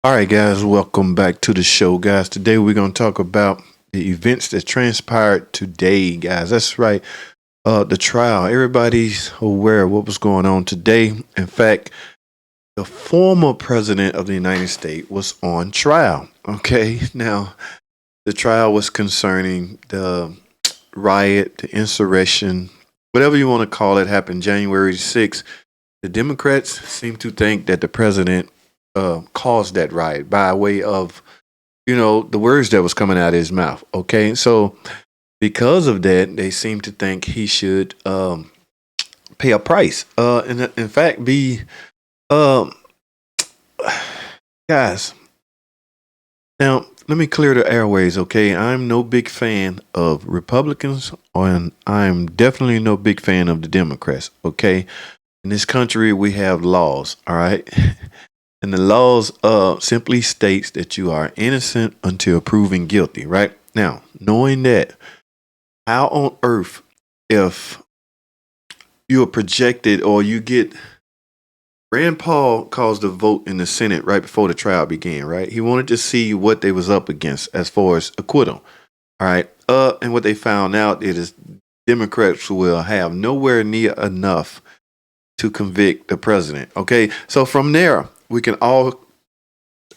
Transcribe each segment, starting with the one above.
All right, guys, welcome back to the show, guys. Today we're going to talk about the events that transpired today, guys. That's right, the trial. Everybody's aware of what was going on today. In fact, the former president of the United States was on trial. Okay, now the trial was concerning the riot, the insurrection, whatever you want to call it, happened January 6th. The Democrats seem to think that the president caused that riot by way of the words that was coming out of his mouth. Okay, so because of that, they seem to think he should pay a price. And in fact, be um, guys. Now, let me clear the airways. Okay, I'm no big fan of Republicans, and I'm definitely no big fan of the Democrats. Okay, in this country, we have laws. All right. And the laws simply states that you are innocent until proven guilty, right? Now, knowing that, how on earth, if you are projected or you get Rand Paul caused a vote in the Senate right before the trial began, right? He wanted to see what they was up against as far as acquittal. All right. And what they found out is Democrats will have nowhere near enough to convict the president. Okay. So from there, we can all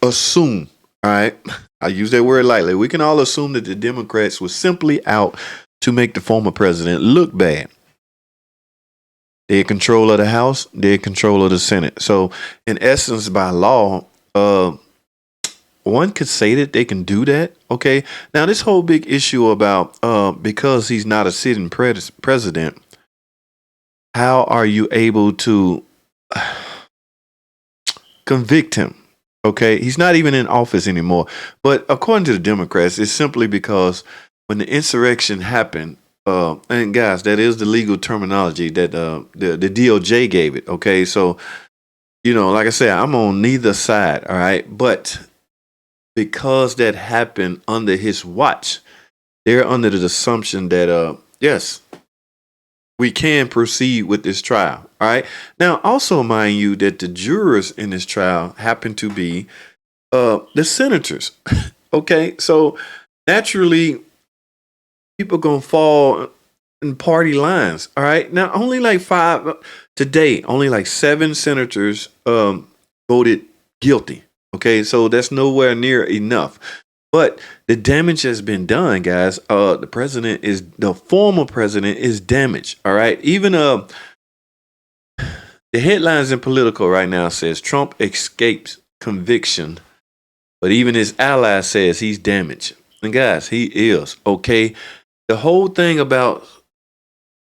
assume, all right, I use that word lightly. We can all assume that the Democrats were simply out to make the former president look bad. They had control of the House, they had control of the Senate. So, in essence, by law, one could say that they can do that. Okay. Now, this whole big issue about because he's not a sitting president, how are you able to convict him? Okay, he's not even in office anymore. But according to the Democrats, it's simply because when the insurrection happened, and guys, that is the legal terminology that the DOJ gave it. Okay, so like I said, I'm on neither side. All right, but because that happened under his watch, they're under the assumption that yes, we can proceed with this trial. All right. Now, also mind you that the jurors in this trial happen to be the senators. Okay. So naturally, people gonna fall in party lines. All right. Now, only like five today, only like seven senators voted guilty. Okay. So that's nowhere near enough. But the damage has been done, guys. The former president is damaged. All right. Even the headlines in Political right now says Trump escapes conviction, but even his ally says he's damaged. And guys, he is. Okay. The whole thing about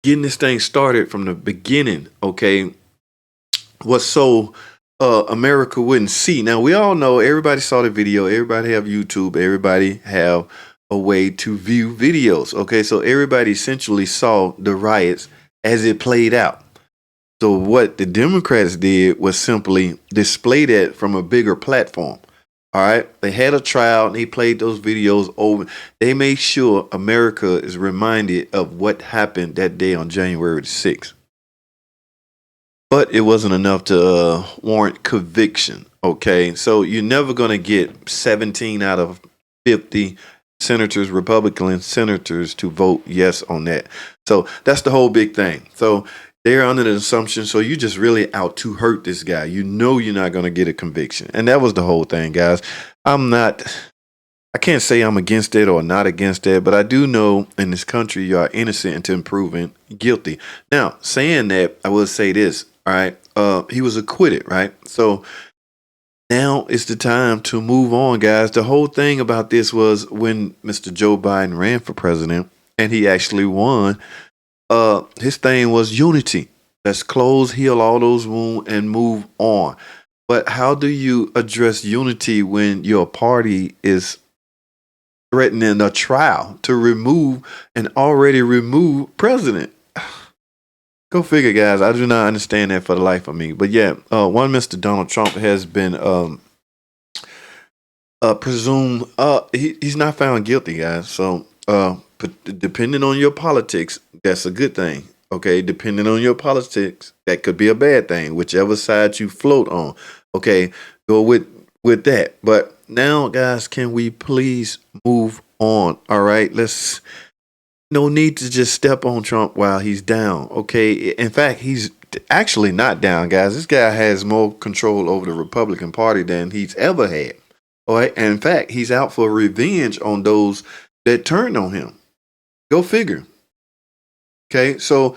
getting this thing started from the beginning, okay, was so America wouldn't see. Now we all know, everybody saw the video, everybody have YouTube, everybody have a way to view videos. Okay, so everybody essentially saw the riots as it played out. So what the Democrats did was simply display that from a bigger platform. All right, they had a trial and they played those videos over. They made sure America is reminded of what happened that day on January 6th. But it wasn't enough to warrant conviction. Okay, so you're never going to get 17 out of 50 senators, Republican senators, to vote yes on that. So that's the whole big thing. So they're under the assumption, so you just really out to hurt this guy. You know you're not going to get a conviction. And that was the whole thing, guys. I can't say I'm against it or not against it, but I do know in this country you are innocent until proven guilty. Now, saying that, I will say this. All right, he was acquitted, right? So now it's the time to move on, guys. The whole thing about this was when Mr. Joe Biden ran for president and he actually won. His thing was unity. Let's close, heal all those wounds, and move on. But how do you address unity when your party is threatening a trial to remove an already removed president? Go figure, guys. I do not understand that for the life of me. But yeah, one Mr. Donald Trump has been presumed he's not found guilty, guys. So depending on your politics, that's a good thing. Okay, depending on your politics, that could be a bad thing. Whichever side you float on. Okay, go with with that. But now, guys, can we please move on? All right, let's. No need to just step on Trump while he's down. Okay, in fact, he's actually not down, guys. This guy has more control over the Republican Party than he's ever had. All right, and in fact, he's out for revenge on those that turned on him. Go figure. Okay, so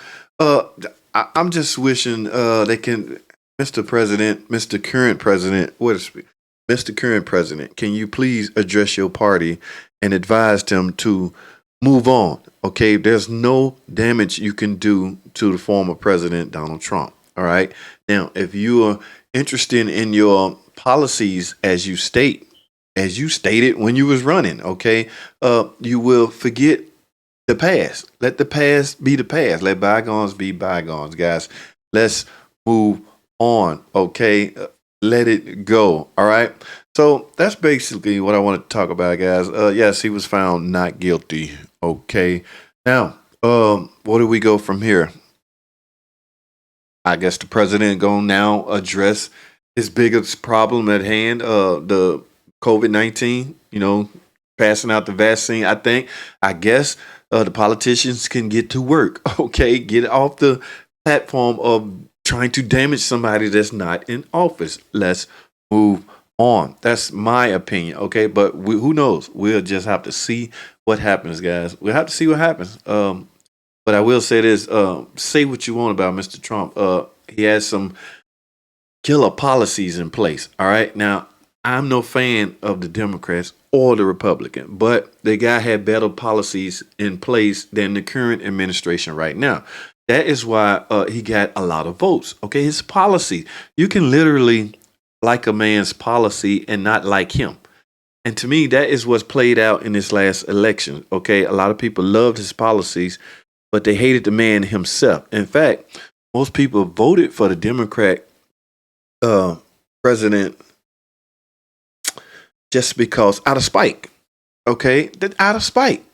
I'm just wishing they can, Mr. President, Mr. Current President, Mr. Current President, can you please address your party and advise them to move on? Okay, there's no damage you can do to the former President Donald Trump. All right, now if you are interested in your policies as you stated when you was running, okay, you will forget the past. Let the past be the past. Let bygones be bygones, guys. Let's move on, okay? Let it go, all right? So that's basically what I want to talk about, guys. Yes, he was found not guilty, okay? Now, where do we go from here? I guess the president going to now address his biggest problem at hand, the COVID-19, passing out the vaccine. I guess the politicians can get to work, okay? Get off the platform of trying to damage somebody that's not in office. Let's move on. That's my opinion, okay? But who knows? We'll just have to see what happens, guys. We'll have to see what happens. But I will say this, say what you want about Mr. Trump. He has some killer policies in place, all right? Now, I'm no fan of the Democrats or the Republican, but the guy had better policies in place than the current administration right now. That is why he got a lot of votes. Okay, his policy, you can literally like a man's policy and not like him. And to me, that is what's played out in this last election. Okay, a lot of people loved his policies, but they hated the man himself. In fact, most people voted for the Democrat president just because out of spite. Okay, out of spite.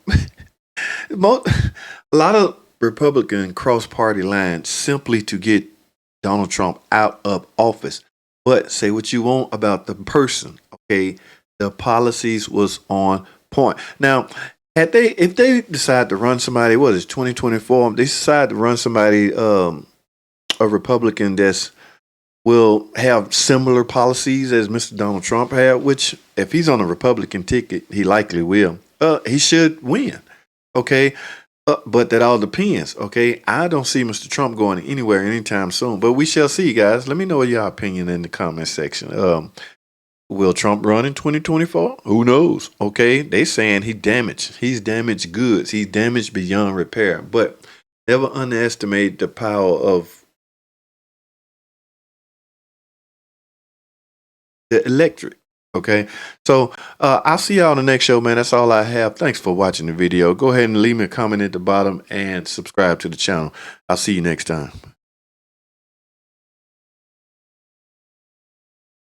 A lot of Republican cross-party lines simply to get Donald Trump out of office. But say what you want about the person. Okay, the policies was on point. Now, if they decide to run somebody, what is 2024? They decide to run somebody, a Republican that's will have similar policies as Mr. Donald Trump had, which if he's on a Republican ticket, he likely will. He should win. Okay. But that all depends. Okay. I don't see Mr. Trump going anywhere anytime soon, but we shall see, guys. Let me know your opinion in the comment section. Will Trump run in 2024? Who knows? Okay. They saying he's damaged goods. He's damaged beyond repair, but never underestimate the power of the electric. Okay, so I'll see y'all on the next show, man. That's all I have. Thanks for watching the video. Go ahead and leave me a comment at the bottom and subscribe to the channel. I'll see you next time.